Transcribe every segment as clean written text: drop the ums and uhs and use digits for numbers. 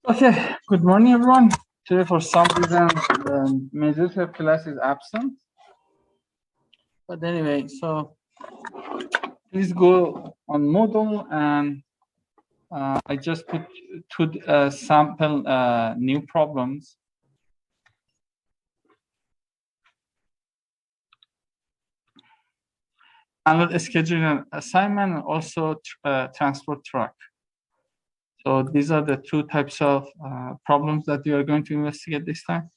Okay, good morning, everyone. Today, for some reason, the majority of class is absent. But anyway, so please go on Moodle, and I just put two sample new problems. And scheduling an assignment, and also transport track. So these are the two types of problems that we are going to investigate this time.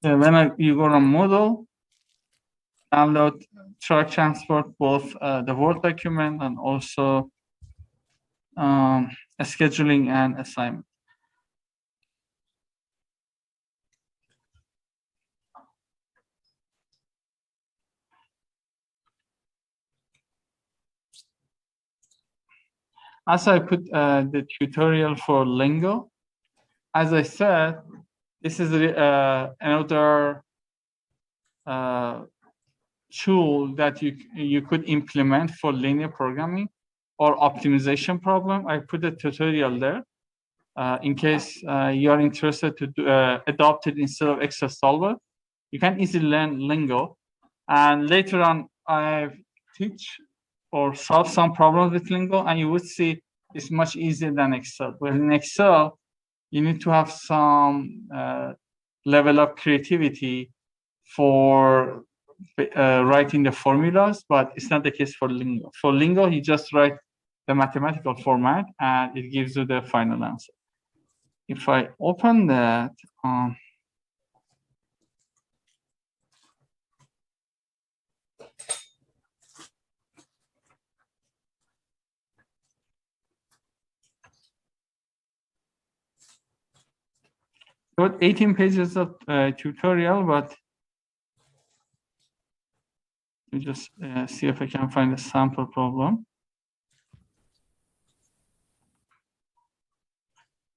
When you go on Moodle, download track transport, both the Word document and also scheduling and assignment. As I put the tutorial for Lingo, as I said, this is another tool that you could implement for linear programming or optimization problem. I put a tutorial there in case you are interested to adopt it instead of Excel solver. You can easily learn Lingo, and later on I teach or solve some problems with Lingo, and you would see it's much easier than Excel. But in Excel, you need to have some level of creativity for writing the formulas, but it's not the case for Lingo. For Lingo, you just write the mathematical format, and it gives you the final answer. If I open that, about 18 pages of tutorial, but let me just see if I can find a sample problem.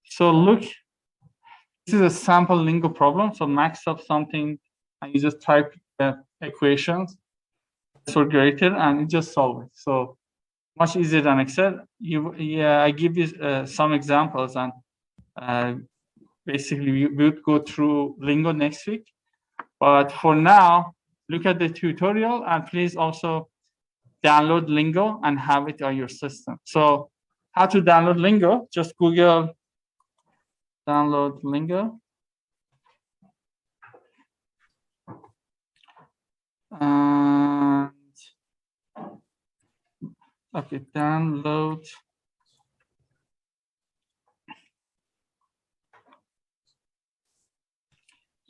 So look, this is a sample Lingo problem. So max of something, and you just type the equations for greater, and you just solve it. So much easier than Excel. I give you some examples, and basically we would go through Lingo next week. But for now, look at the tutorial, and please also download Lingo and have it on your system. So how to download Lingo? Just Google download Lingo. And okay, download.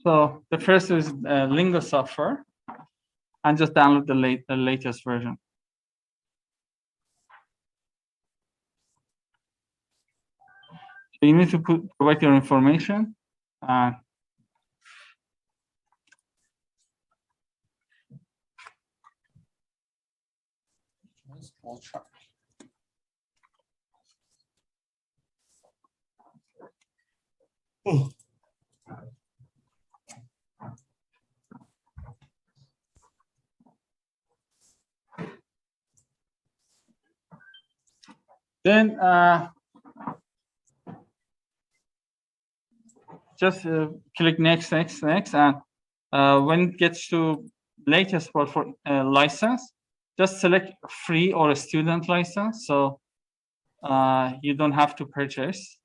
So the first is Lingo software, and just download the latest version. So you need to provide your information. Small chart. Oh. Then just click next, and when it gets to latest part for license, just select free or a student license, so you don't have to purchase.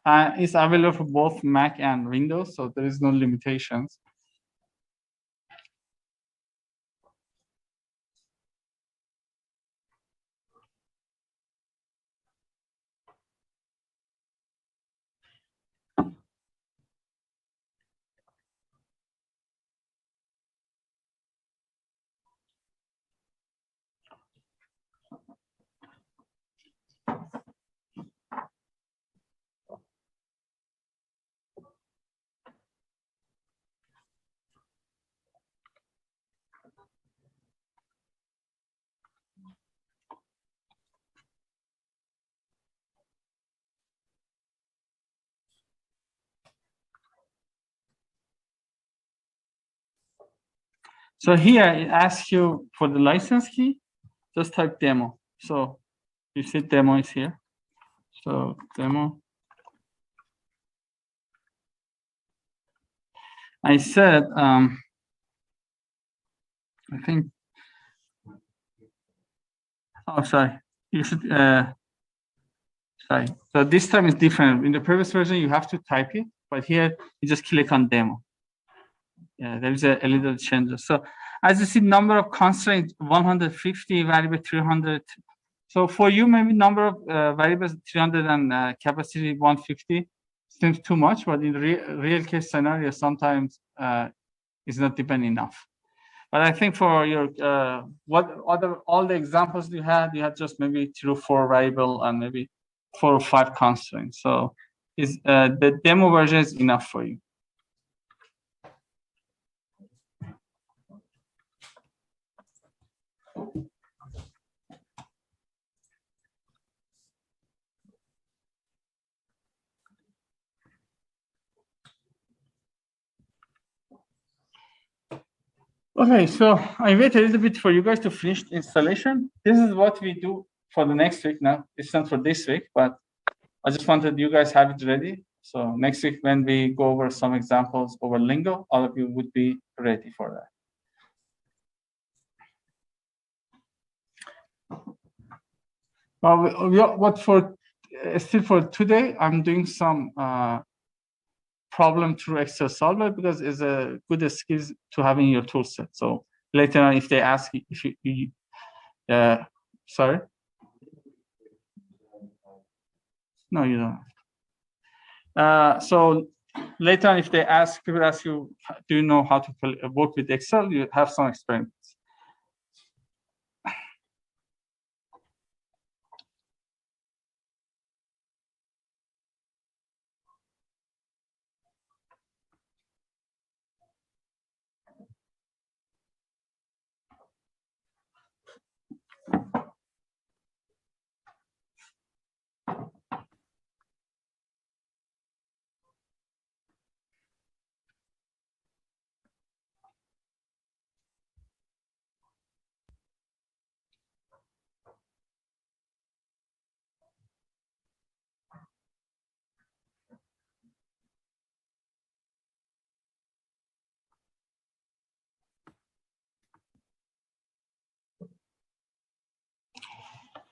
It's available for both Mac and Windows, so there is no limitations. So here it asks you for the license key, just type demo. So you see demo is here. So demo. I said, I think, oh, sorry. You should, sorry. So this time is different. In the previous version, you have to type it, but here you just click on demo. Yeah, there is a little change. So as you see, number of constraints 150, variable 300. So for you, maybe number of variables 300 and capacity 150 seems too much, but in real case scenario, sometimes it's not depend enough. But I think for your all the examples you had just maybe 3 or 4 variable and maybe 4 or 5 constraints. So is the demo version is enough for you. Okay, so I wait a little bit for you guys to finish the installation. This is what we do for the next week now. It's not for this week, but I just wanted you guys have it ready. So next week when we go over some examples over Lingo, all of you would be ready for that. Well, what for still for today, I'm doing some problem through Excel solver because it's a good skill to have in your tool set. So later on, if they ask if you sorry, no, you don't. So later on, if they ask, people ask you, do you know how to work with Excel? You have some experience.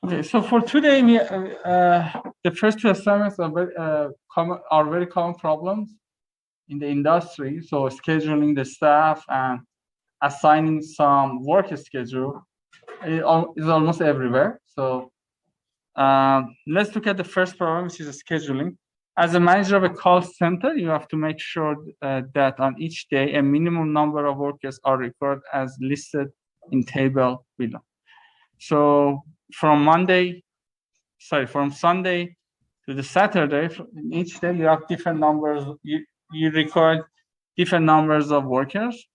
Okay, so for today, the first 2 assignments are very common problems in the industry. So scheduling the staff and assigning some work schedule is almost everywhere. So let's look at the first problem, which is scheduling. As a manager of a call center, you have to make sure that on each day, a minimum number of workers are recorded as listed in table below. So from Sunday to the Saturday, each day you have different numbers. You record different numbers of workers.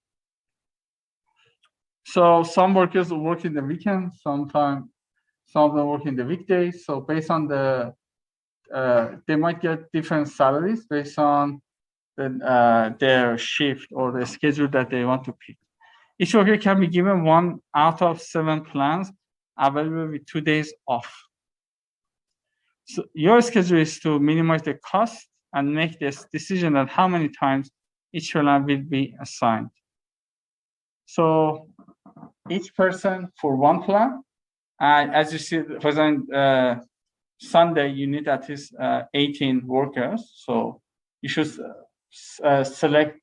So some workers will work in the weekend, sometimes some of them work in the weekdays. So based on they might get different salaries based on their shift or the schedule that they want to pick. Each worker can be given 1 out of 7 plans available with 2 days off. So your schedule is to minimize the cost and make this decision on how many times each plan will be assigned. So each person for 1 plan, as you see, for example, Sunday you need at least 18 workers. So you should select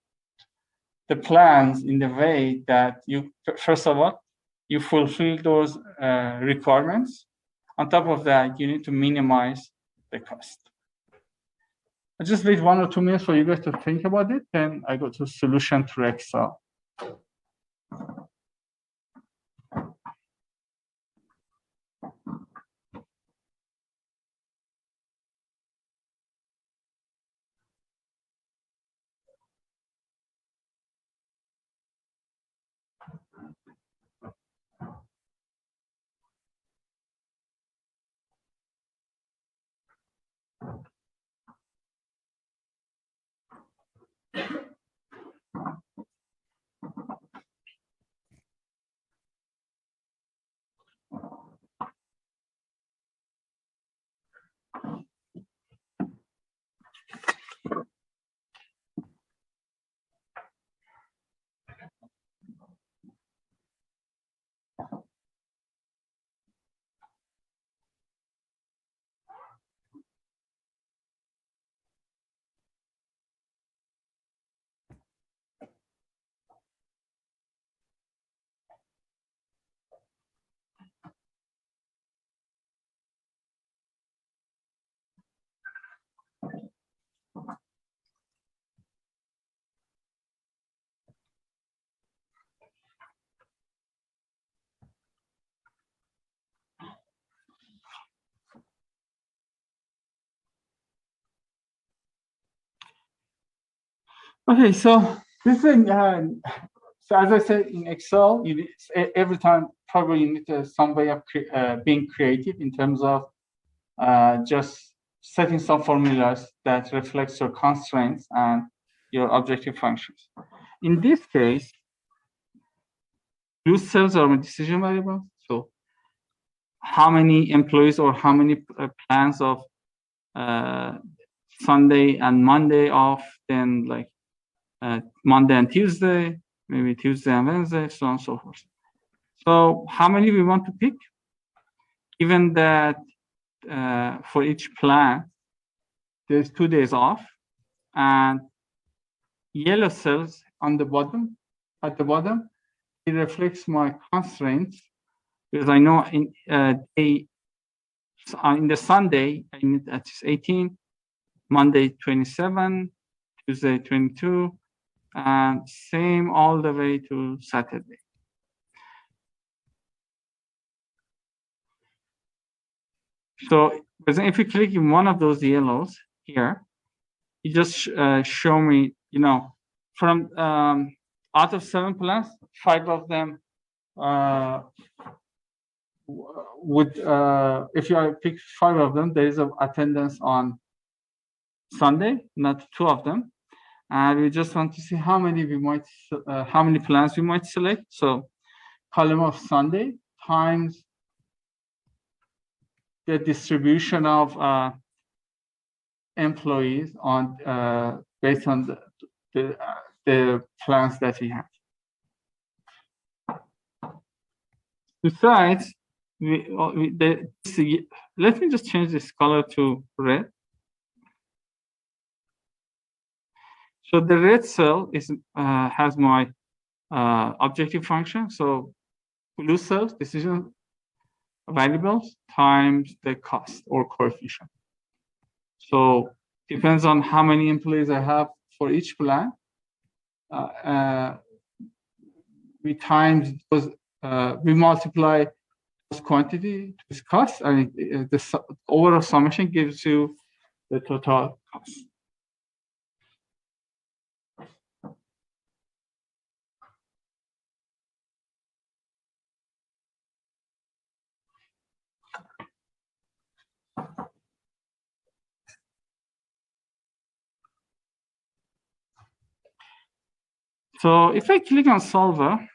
the plans in the way that you, first of all, you fulfill those requirements. On top of that, you need to minimize the cost. I just wait 1 or 2 minutes for you guys to think about it, then I go to solution through Excel. Okay, so this thing, so as I said in Excel, every time probably you need some way of being creative in terms of just setting some formulas that reflects your constraints and your objective functions. In this case, use cells are a decision variable. So how many employees or how many plans of Sunday and Monday off, then like Monday and Tuesday, maybe Tuesday and Wednesday, so on and so forth. So how many we want to pick? Given that for each plan, there's 2 days off, and yellow cells on the bottom, at the bottom, it reflects my constraints because I know in the Sunday I need at least 18, Monday 27, Tuesday 22, and same all the way to Saturday. So if you click in one of those yellows here, you just show me, from out of 7 plans, 5 of them would, if you pick 5 of them, there is an attendance on Sunday, not 2 of them. And we just want to see how many plans we might select. So column of Sunday times the distribution of employees on based on the plans that we have. Besides, let me just change this color to red. So the red cell has my objective function. So blue cells, decision variables times the cost or coefficient. So depends on how many employees I have for each plan. We times those, we multiply this quantity to its cost, and the overall summation gives you the total cost. So if I click on solver,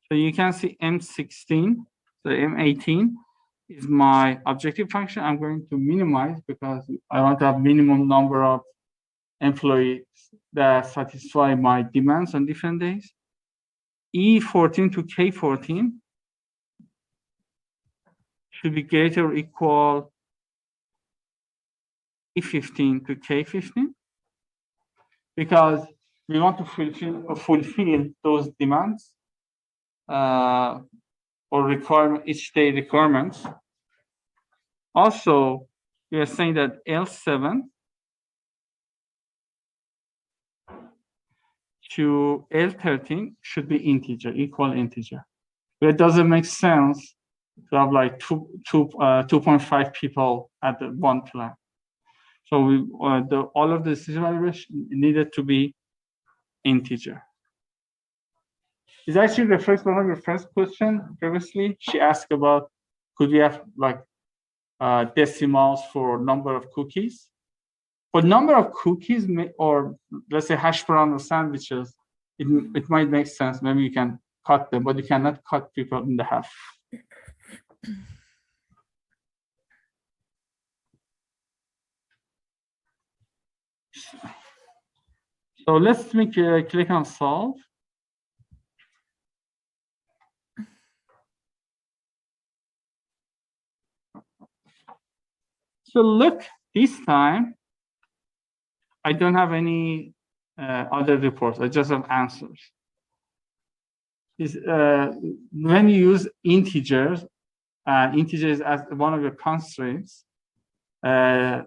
so you can see M16, so M18 is my objective function. I'm going to minimize because I want to have minimum number of employees that satisfy my demands on different days. E14 to K14 should be greater or equal E15 to K15 because we want to fulfill those demands or each day requirements. Also, we are saying that L7 to L13 should be integer, equal integer. But it doesn't make sense to have like 2.5 people at the one plan. So all of the decision variables needed to be integer. It actually reflects one of your first question previously. She asked about could we have like decimals for number of cookies. For number of cookies, or let's say hash brown or sandwiches, it might make sense. Maybe you can cut them, but you cannot cut people in the half. So let's click on solve. So look, this time, I don't have any other reports. I just have answers. When you use integers as one of your constraints, the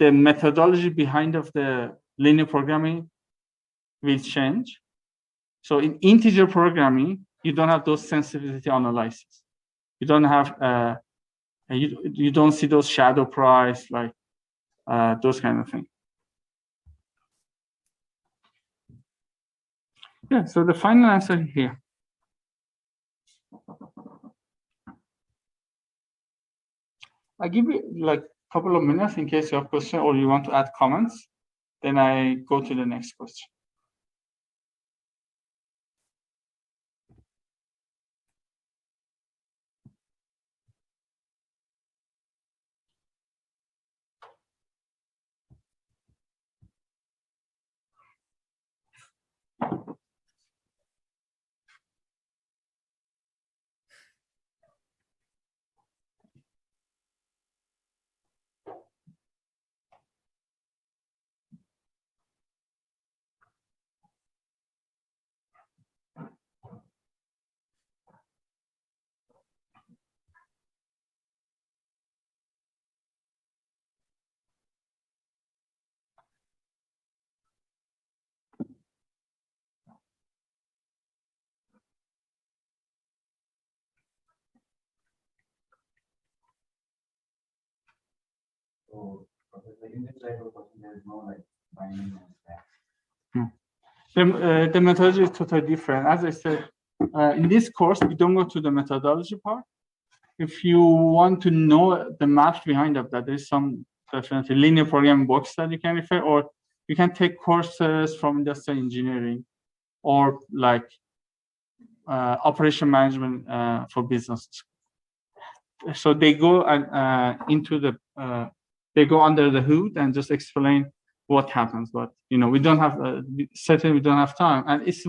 methodology behind of the linear programming will change. So in integer programming, you don't have those sensitivity analysis. You don't have you don't see those shadow price like those kind of things. Yeah, so the final answer here. I give you like a couple of minutes in case you have question or you want to add comments. Then I go to the next question. So, in this type of question, there is no like binding and that. The methodology is totally different. As I said, in this course, we don't go to the methodology part. If you want to know the math behind of that, there's some definitely linear programming books that you can refer, or you can take courses from industrial engineering or like operation management for business. So they go into the they go under the hood and just explain what happens. But you know, we don't have certainly we don't have time, and it's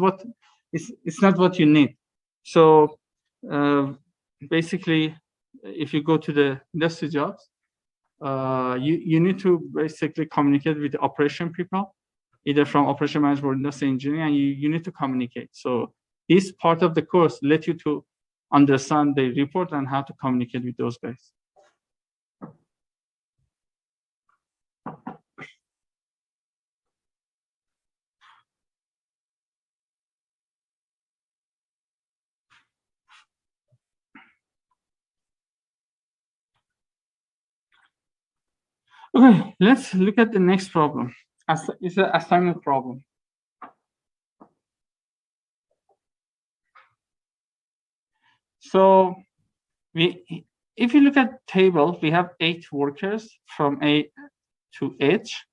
not what you need. So basically, if you go to the industry jobs, you need to basically communicate with the operation people, either from operation management or industry engineering, and you need to communicate. So this part of the course let you to understand the report and how to communicate with those guys. Okay, let's look at the next problem. It's an assignment problem. So if you look at table, we have 8 workers from A to H,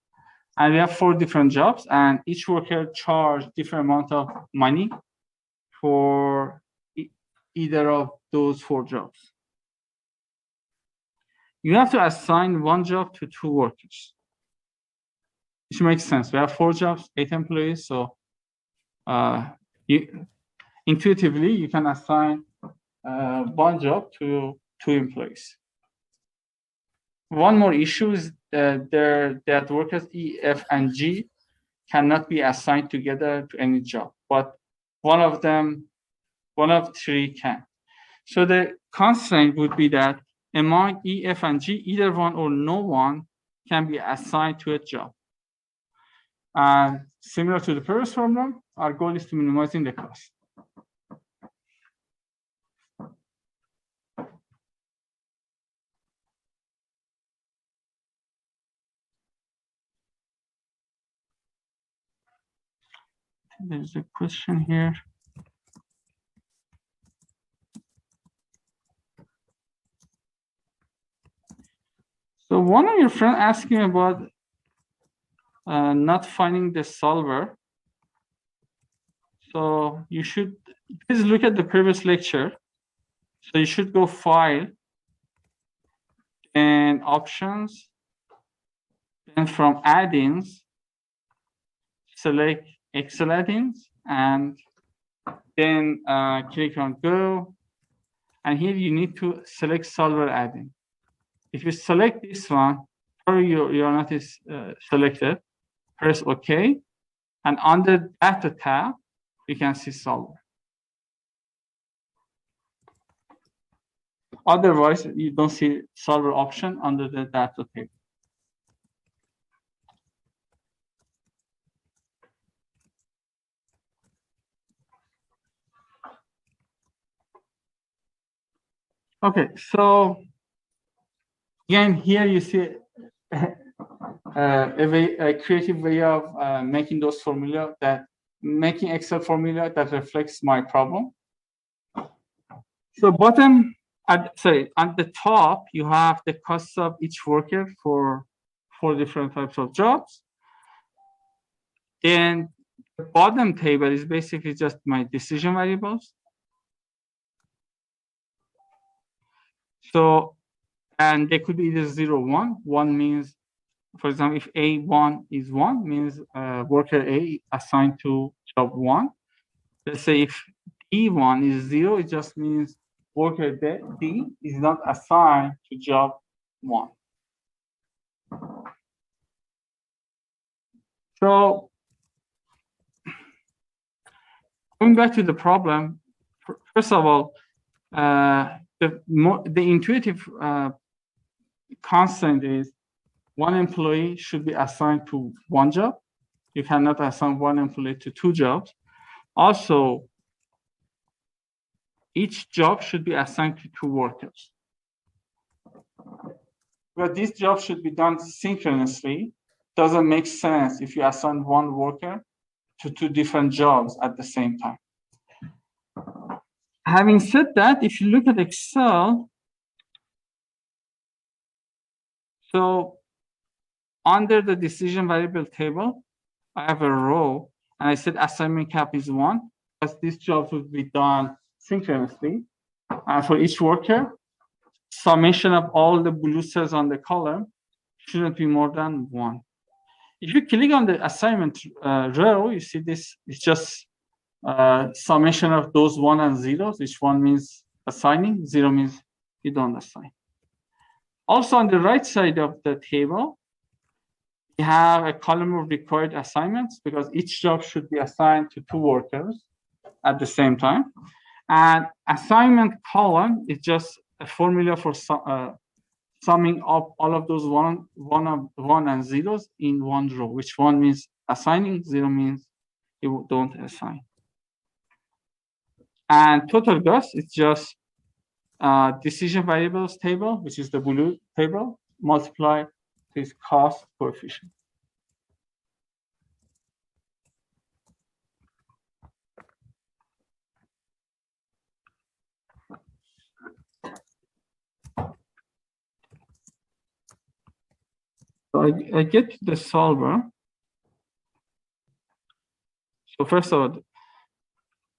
and we have 4 different jobs, and each worker charge different amount of money for either of those 4 jobs. You have to assign one job to 2 workers, which makes sense. We have 4 jobs, 8 employees, so intuitively you can assign one job to 2 employees. One more issue is that workers E, F, and G cannot be assigned together to any job, but one of 3 can. So the constraint would be that among E, F, and G, either one or no one can be assigned to a job. And similar to the previous problem, our goal is to minimizing the cost. There's a question here. So one of your friends asked me about not finding the solver. So you should please look at the previous lecture. So you should go File and Options, and from Add-ins, select Excel add-ins, and then click on Go. And here you need to select Solver add-in. If you select this one, or you are not selected, press OK. And under Data tab, you can see Solver. Otherwise, you don't see Solver option under the Data table. Okay, so again, here you see a creative way of making those formula that making Excel formula that reflects my problem. So bottom, on the top, you have the cost of each worker for 4 different types of jobs. Then the bottom table is basically just my decision variables. So, and they could be either 0, 1. 1 means, for example, if A1 is 1, means worker A assigned to job 1. Let's say if D1 is 0, it just means worker D is not assigned to job 1. So going back to the problem, first of all, the intuitive constraint is one employee should be assigned to one job. You cannot assign one employee to 2 jobs. Also, each job should be assigned to 2 workers. But this job should be done synchronously. Doesn't make sense if you assign one worker to 2 different jobs at the same time. Having said that, if you look at Excel, so under the decision variable table, I have a row, and I said assignment cap is 1, because this job would be done synchronously. And for each worker, summation of all the blue cells on the column shouldn't be more than 1. If you click on the assignment row, you see this is just summation of those 1 and 0s. Each 1 means assigning, 0 means you don't assign. Also on the right side of the table, we have a column of required assignments because each job should be assigned to 2 workers at the same time. And assignment column is just a formula for summing up all of those one and 0s in one row, which 1 means assigning, 0 means you don't assign. And total cost is just decision variables table, which is the blue table, multiply this cost coefficient. So I get to the solver. So first of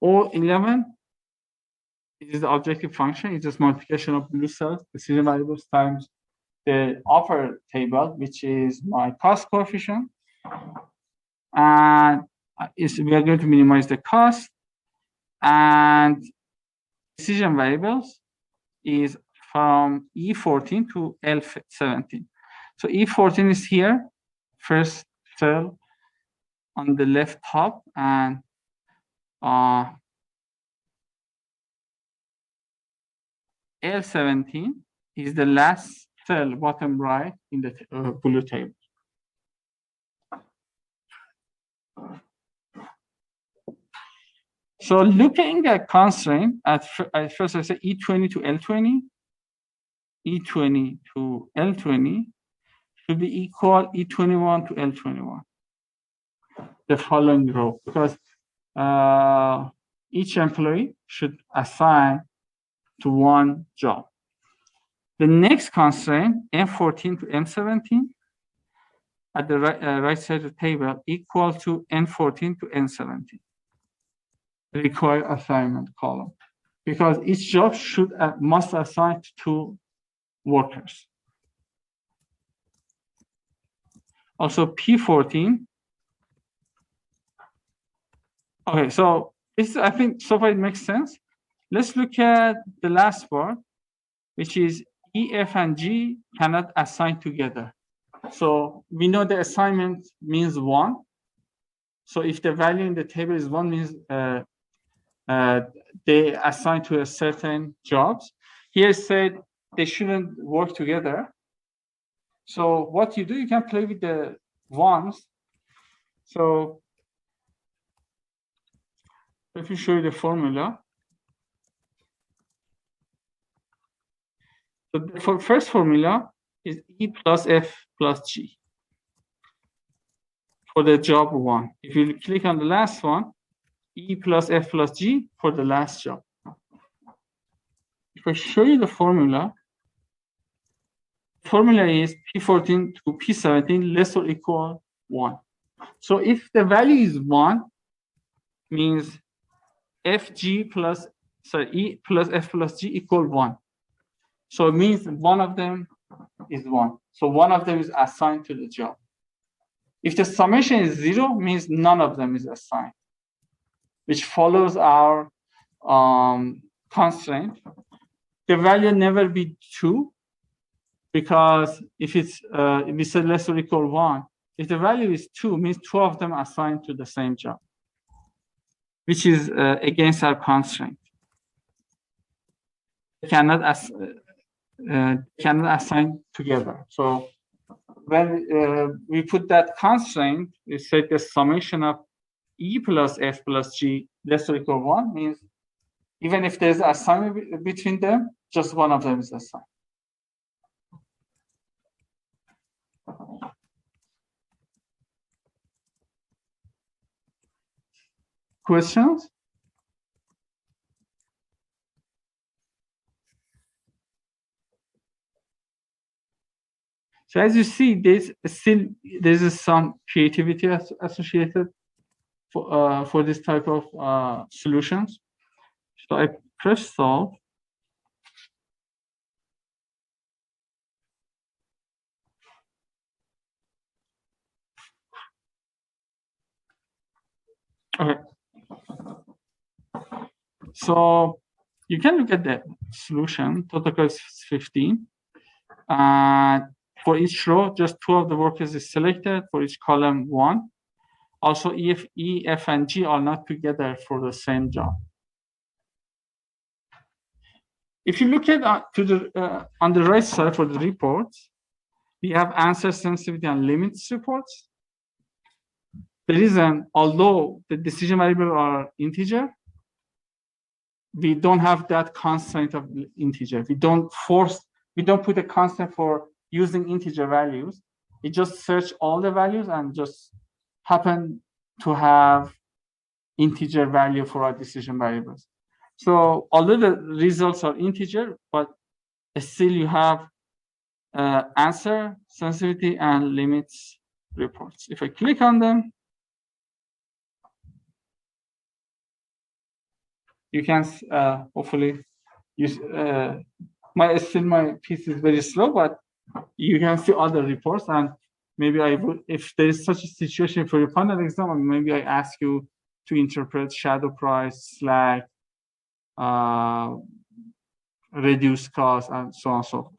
all, O11 is the objective function. It's just multiplication of blue cells, decision variables times the upper table, which is my cost coefficient. And we are going to minimize the cost. And decision variables is from E14 to L17. So E14 is here, first cell on the left top, and L17 is the last cell bottom right in the blue table. So looking at constraint, at first I say E20 to L20, E20 to L20 should be equal E21 to L21, the following row, because each employee should assign to 1 job. The next constraint, M14 to M17, at the right side of the table, equal to N14 to N17, required assignment column, because each job must assign to 2 workers. Also P14. Okay, so this, I think so far it makes sense. Let's look at the last part, which is E, F, and G cannot assign together. So we know the assignment means 1. So if the value in the table is 1, means they assign to a certain jobs. Here it said they shouldn't work together. So what you do, you can play with the 1s. So let me show you the formula. So the first formula is E plus F plus G. for the job 1. If you click on the last one, E plus F plus G for the last job. If I show you the formula is P14 to P17 less or equal 1. So if the value is 1, means E plus F plus G equal 1. So it means one of them is 1. So one of them is assigned to the job. If the summation is 0, means none of them is assigned, which follows our constraint. The value never be 2, because if it's if we say less or equal 1, if the value is 2, means 2 of them assigned to the same job, which is against our constraint. Cannot assign together. So when we put that constraint, we say the summation of E plus F plus G less or equal 1 means even if there's assignment between them, just one of them is assigned. Questions? So as you see, there's some creativity associated for this type of solutions. So I press solve. Okay. So you can look at the solution. Total is 15. For each row, just 2 of the workers is selected. For each column, 1. Also, if E, F, and G are not together for the same job. If you look at on the right side for the reports, we have answer sensitivity and limits reports. The reason, although the decision variables are integer, we don't have that constraint of integer. We don't put a constant for using integer values. We just search all the values and just happen to have integer value for our decision variables. So although the results are integer, but still you have answer, sensitivity, and limits reports. If I click on them, you can hopefully use my piece is very slow, but you can see other reports. And maybe I would, if there is such a situation for your final exam, maybe I ask you to interpret shadow price, slack, reduced cost, and so on and so forth.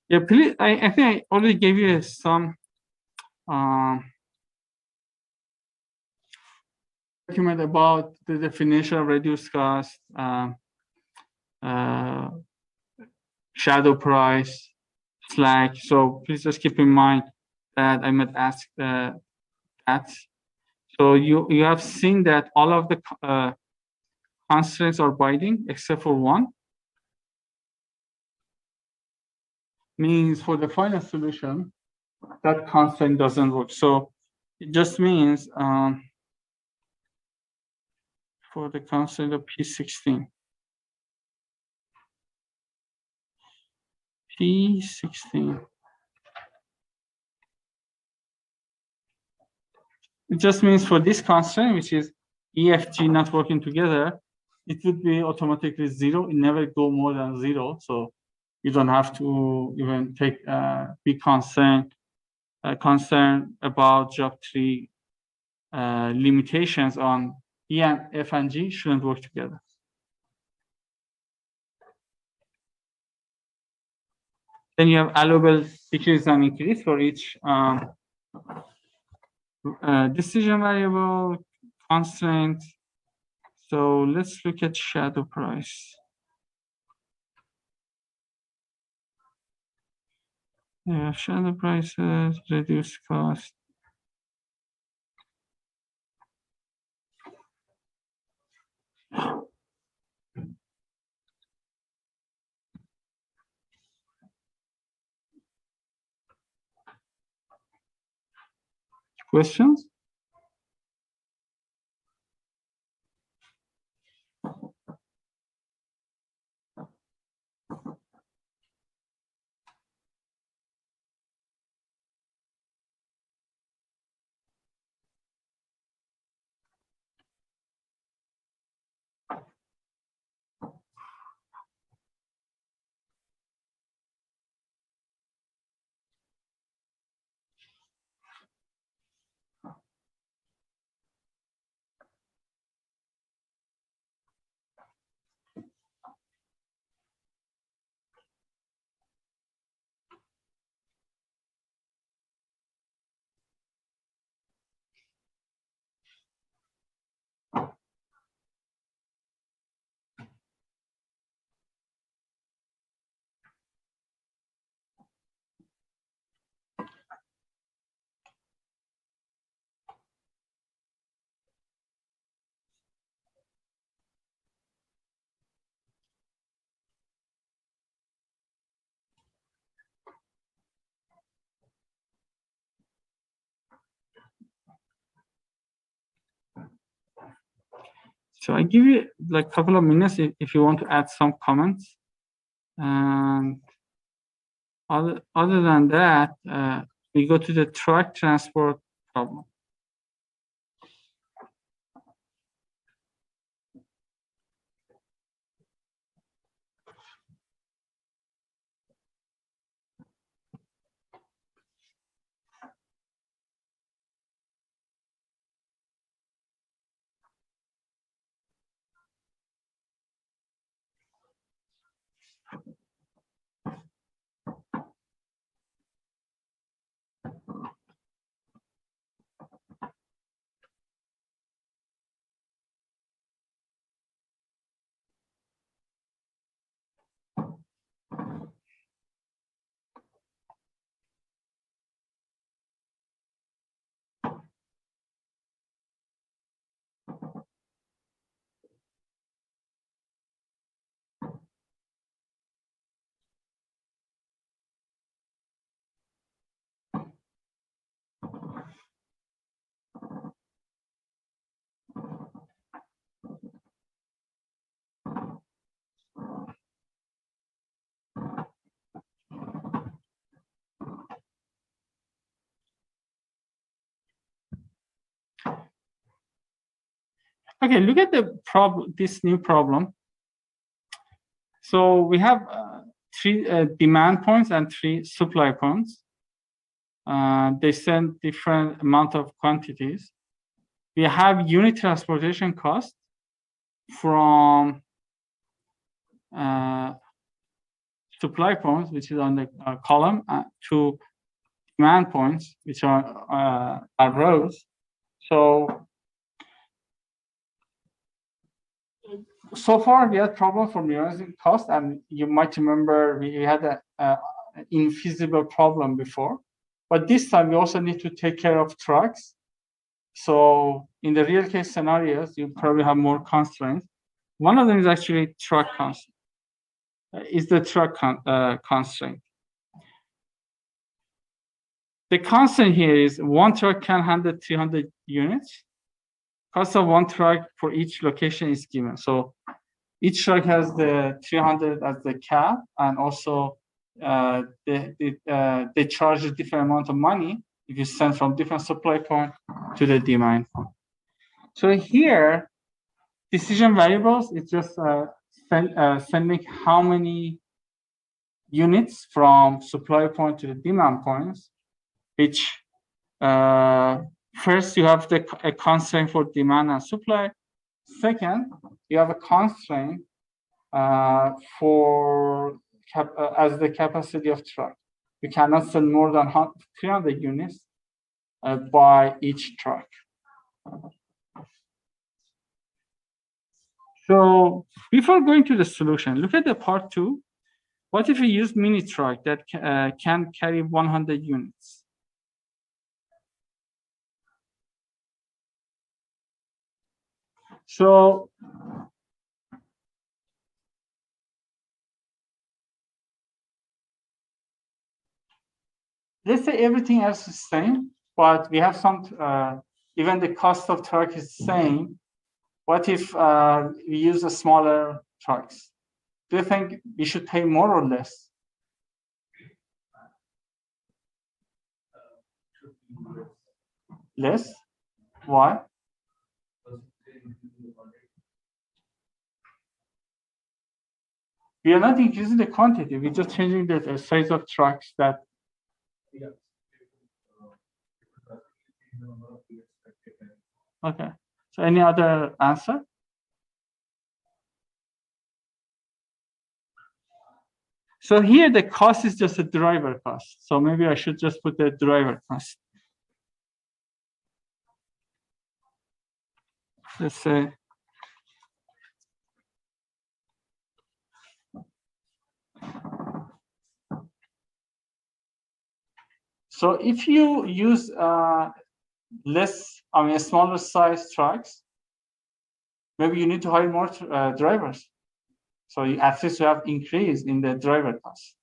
Yeah, please. I think I already gave you some document about the definition of reduced cost, shadow price, slack. So please just keep in mind that I might ask that. So you have seen that all of the constraints are binding except for one. Means for the final solution, that constraint doesn't work. So it just means for the constraint of P16. P16. It just means for this constraint, which is EFG not working together, it would be automatically 0. It never go more than 0. So you don't have to even take be concerned about job tree limitations on E and F and G shouldn't work together. Then you have allowable decrease and increase for each decision variable, constraint. So let's look at shadow price. Yeah, shadow prices, reduce cost. Questions? So I give you like a couple of minutes if you want to add some comments. And other than that, we go to the truck transport problem. Okay, look at the problem. This new problem. So we have 3 demand points and 3 supply points. They send different amount of quantities. We have unit transportation cost from supply points, which is on the column, to demand points, which are rows. So far we had problem for minimizing cost, and you might remember we had an infeasible problem before. But this time we also need to take care of trucks. So in the real case scenarios, you probably have more constraints. One of them is actually truck constraint. Is the truck constraint. The constraint here is one truck can handle 300 units. Cost of one truck for each location is given. So each truck has the 300 as the cap, and also they charge a different amount of money if you send from different supply point to the demand point. So here, decision variables is just sending how many units from supply point to the demand points, which first you have a constraint for demand and supply. Second, you have a constraint for as the capacity of truck. You cannot sell more than 300 units by each truck. So before going to the solution, look at the part 2. What if we use mini truck that can carry 100 units? So let's say everything else is the same, but we have some, even the cost of truck is the same. What if we use a smaller trucks? Do you think we should pay more or less? Less? Why? We are not increasing the quantity. We're just changing the size of trucks that. Okay. So any other answer? So here the cost is just a driver cost. So maybe I should just put the driver cost. Let's say. So if you use smaller size trucks, maybe you need to hire more drivers. So at least you have increase in the driver cost.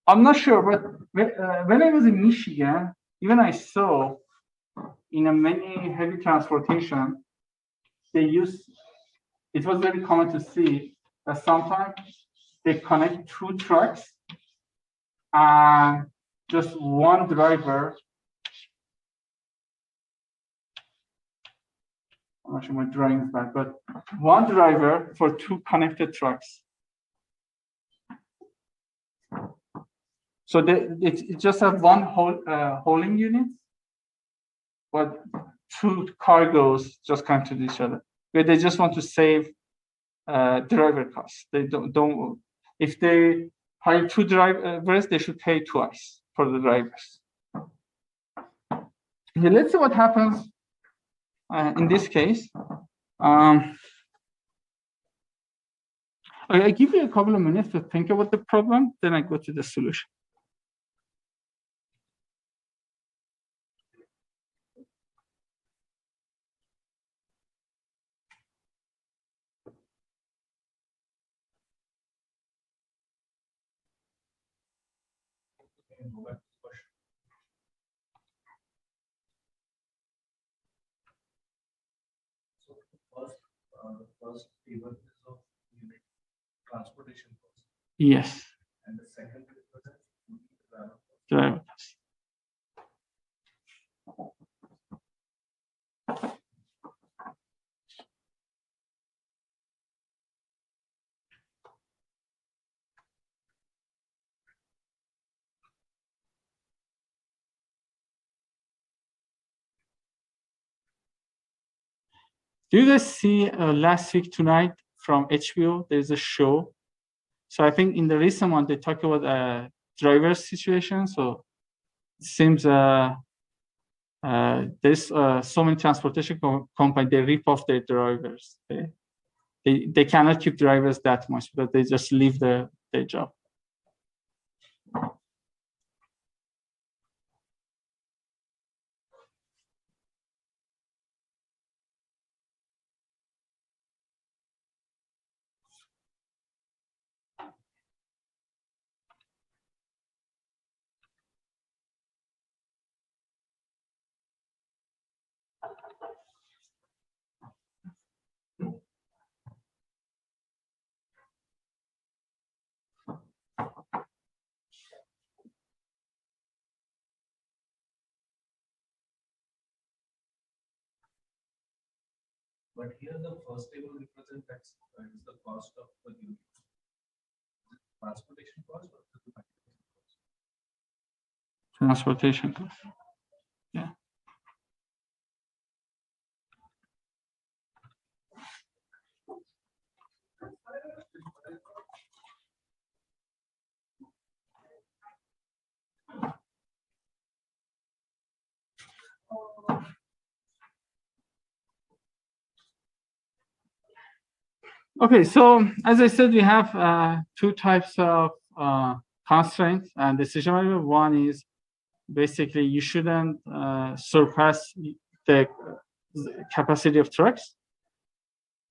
I'm not sure, but when I was in Michigan, even I saw in a many heavy transportation, it was very common to see that sometimes they connect 2 trucks and just one driver. I'm not sure my drawing is bad, but one driver for 2 connected trucks. So it just have one hauling unit, but 2 cargoes just come to each other. Where they just want to save driver costs. They don't. If they hire 2 drivers, they should pay twice for the drivers. Okay, let's see what happens in this case. Okay, I give you a couple of minutes to think about the problem, then I go to the solution. The first table is of unit transportation cost. Yes. And the second represents Driver cost. Do you guys see last week tonight from HBO? There's a show. So I think in the recent one they talk about a driver situation. So it seems there's so many transportation companies they rip off their drivers. They cannot keep drivers that much, but they just leave their job. But here the first table represents that's is the cost of the unit. Transportation cost or the cost? Transportation cost. Yeah. Okay, so as I said, we have two types of constraints and decision variable. One is basically you shouldn't surpass the capacity of trucks,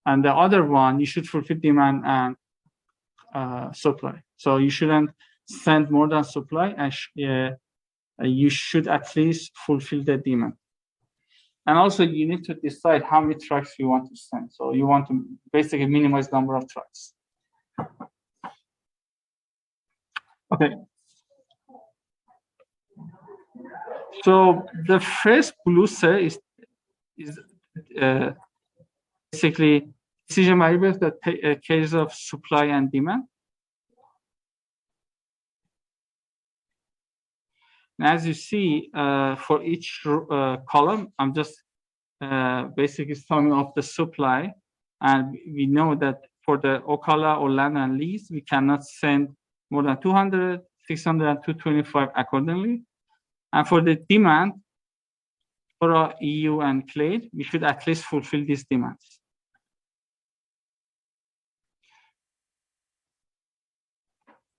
and the other one you should fulfill demand and supply. So you shouldn't send more than supply, and you should at least fulfill the demand. And also, you need to decide how many trucks you want to send. So you want to basically minimize number of trucks. Okay. So the first blue cell is basically decision variables that take case of supply and demand. And as you see, for each column, I'm just basically summing up the supply. And we know that for the Ocala or land and lease, we cannot send more than 200, 600, and 225 accordingly. And for the demand, for EU and CLADE, we should at least fulfill these demands.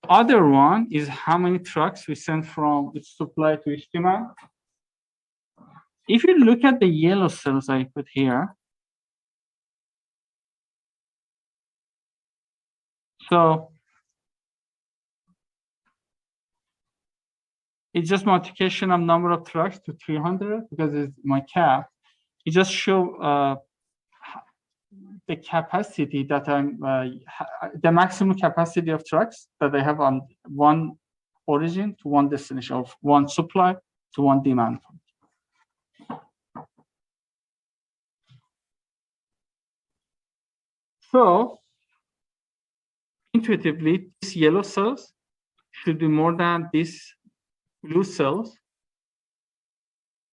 Other one is how many trucks we send from each supply to each demand. If you look at the yellow cells I put here, so it's just multiplication of number of trucks to 300 because it's my cap. It just show the capacity that I'm, the maximum capacity of trucks that I have on one origin to one destination, of one supply to one demand point. So intuitively, these yellow cells should be more than these blue cells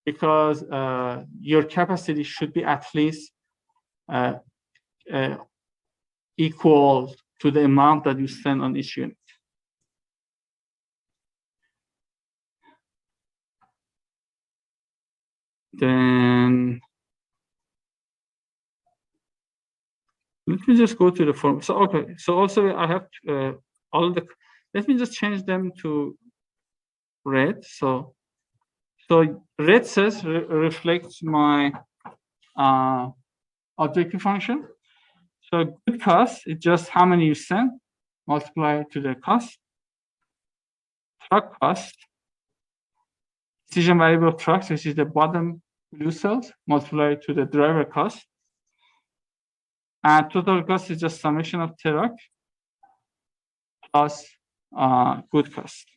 because your capacity should be at least equal to the amount that you send on each unit. Then let me just go to the form. So okay, so also I have all the. Let me just change them to red. So red cells reflects my objective function. So good cost is just how many you send, multiply to the cost. Truck cost, decision variable of trucks, which is the bottom blue cells, multiply to the driver cost. And total cost is just summation of truck plus good cost.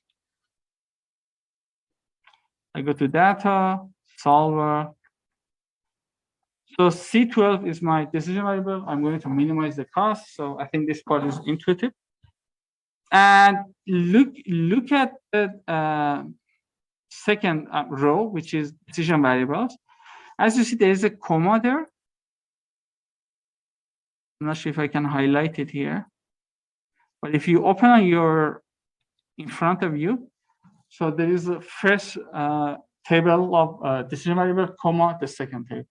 I go to data, solver. So C12 is my decision variable. I'm going to minimize the cost. So I think this part is intuitive. And look at the second row, which is decision variables. As you see, there is a comma there. I'm not sure if I can highlight it here. But if you open on your in front of you, so there is a first table of decision variable, comma, the second table.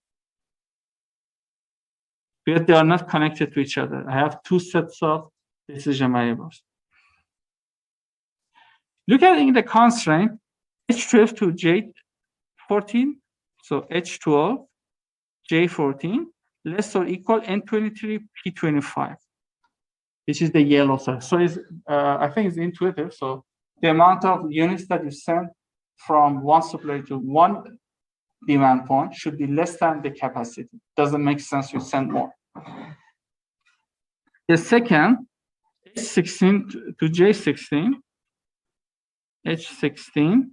Because they are not connected to each other. I have two sets of decision variables. Look at in the constraint, H12 to J14, so H12, J14, less or equal N23, P25, which is the yellow cell. So it's, I think it's intuitive. So the amount of units that you send from one supplier to one demand point should be less than the capacity. Doesn't make sense you send more. The second, H16 to J16, H16,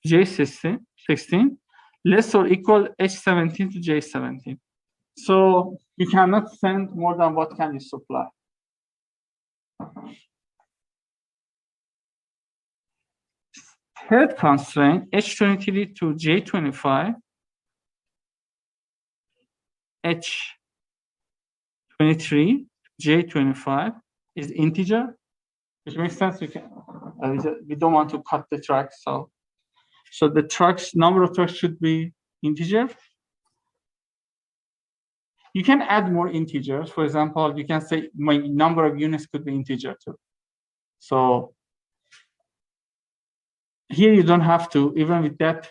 J16, less or equal H17 to J17. So you cannot send more than what can you supply. Third constraint, H23 to J25, H23, J25 is integer, which makes sense. We can, we don't want to cut the tracks, so the trucks, number of trucks should be integer. You can add more integers. For example, you can say my number of units could be integer too. So here you don't have to, even with that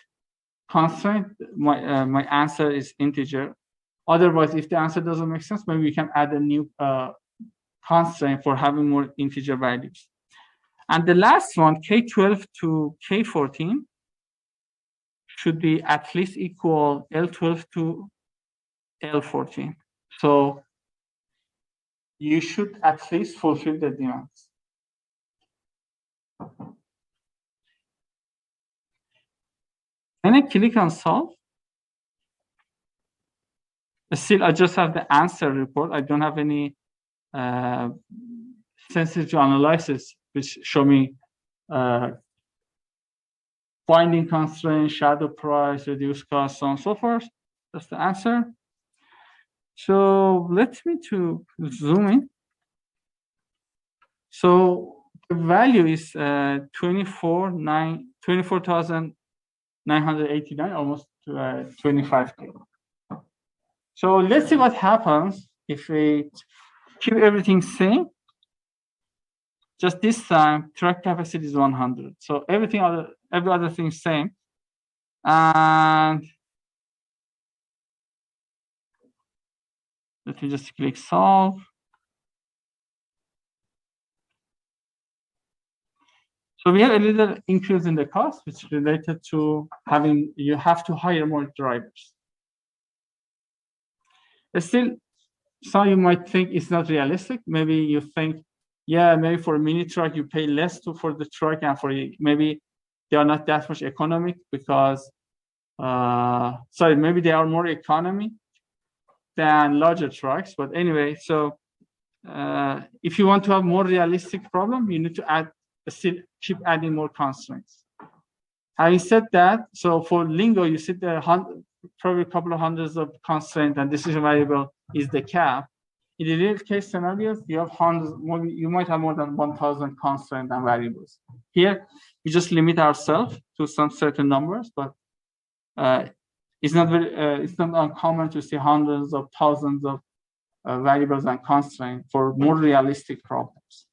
constraint, my answer is integer. Otherwise, if the answer doesn't make sense, maybe we can add a new constraint for having more integer values. And the last one, K12 to K14, should be at least equal L12 to L14. So you should at least fulfill the demands. Then I click on solve. Still, I just have the answer report. I don't have any sensitive analysis which show me binding constraint, shadow price, reduced cost, so on and so forth. That's the answer. So let me to zoom in. So the value is 24,989, almost 25K. So let's see what happens if we keep everything same. Just this time, track capacity is 100. So every other thing is same. And let me just click solve. So we have a little increase in the cost, which is related to you have to hire more drivers. Still, some you might think it's not realistic. Maybe you think, yeah, maybe for a mini truck you pay less for the truck, and maybe they are not that much economic because, maybe they are more economy than larger trucks. But anyway, so if you want to have more realistic problem, you need to keep adding more constraints. Having said that, so for Lingo, you see there are probably a couple of hundreds of constraints, and decision variable is the cap. In the real case scenarios, you have hundreds, you might have more than 1,000 constraints and variables. Here, we just limit ourselves to some certain numbers, but it's not uncommon to see hundreds of thousands of variables and constraints for more realistic problems.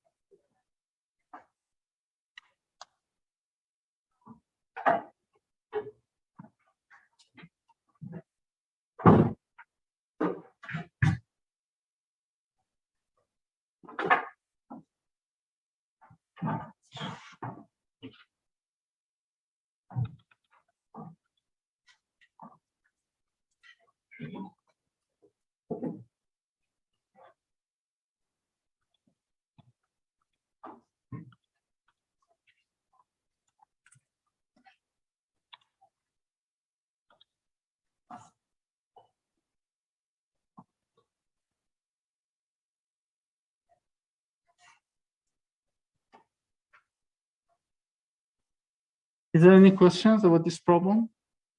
Is there any questions about this problem?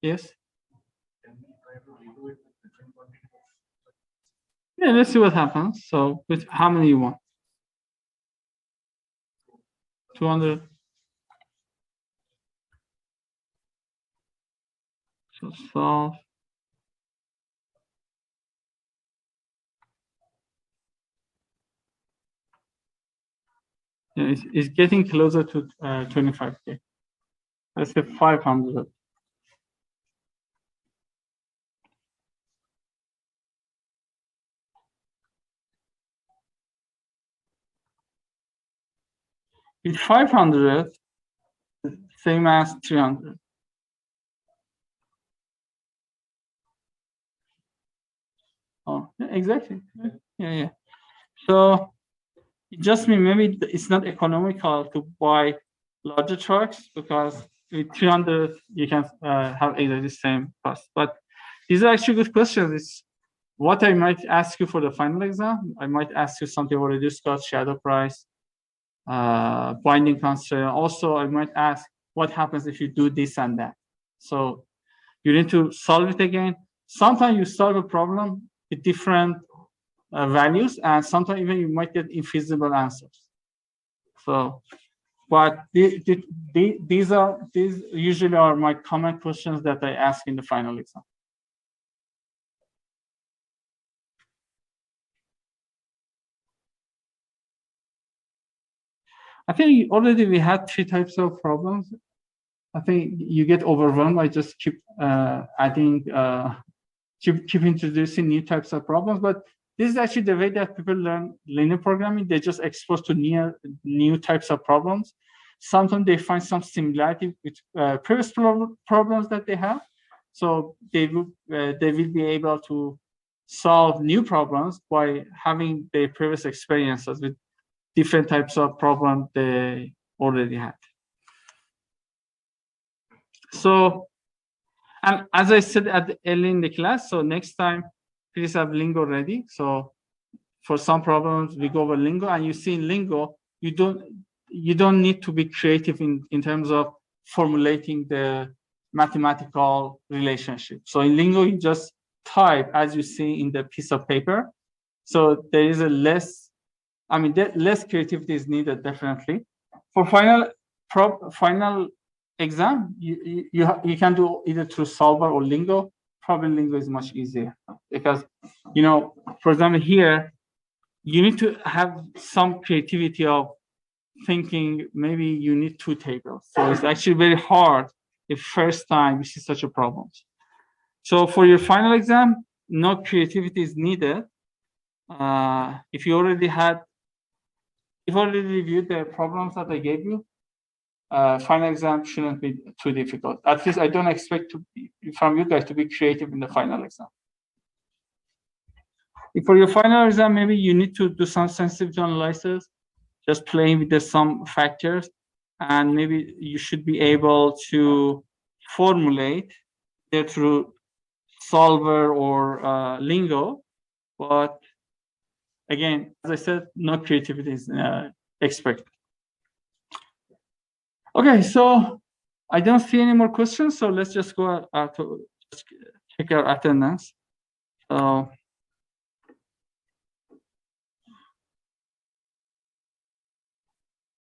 Yes? Yeah, let's see what happens. So with how many you want? 200. So solve. Yeah, it's getting closer to 25K. Let's say 500. With 500, same as 300. Oh, yeah, exactly. Yeah. So it just means maybe it's not economical to buy larger trucks because with 300 you can have exactly the same cost. But these are actually good questions. It's what I might ask you for the final exam. I might ask you something about reduced cost, shadow price, binding constraint. Also, I might ask what happens if you do this and that. So you need to solve it again. Sometimes you solve a problem with different values, and sometimes even you might get infeasible answers. So, but these usually are my common questions that I ask in the final exam. I think already we had 3 types of problems. I think you get overwhelmed. I just keep adding, keep introducing new types of problems. But this is actually the way that people learn linear programming. They just exposed to new types of problems. Sometimes they find some similarity with previous problems that they have. So they will be able to solve new problems by having their previous experiences with different types of problems they already had. So, and as I said early in the class, so next time, please have Lingo ready. So for some problems, we go over Lingo, and you see in Lingo, you don't need to be creative in terms of formulating the mathematical relationship. So in Lingo, you just type as you see in the piece of paper. So there is less creativity is needed, definitely. For final exam, you can do either through Solver or Lingo. Probably Lingo is much easier because, for example, here, you need to have some creativity of thinking maybe you need 2 tables. So it's actually very hard the first time you see such a problem. So for your final exam, no creativity is needed. If you already reviewed the problems that I gave you, final exam shouldn't be too difficult. At least I don't expect from you guys to be creative in the final exam. If for your final exam, maybe you need to do some sensitivity analysis, just playing with some factors, and maybe you should be able to formulate it through Solver or Lingo. But again, as I said, no creativity is expected. Okay, so I don't see any more questions, so let's just go out to check our attendance. So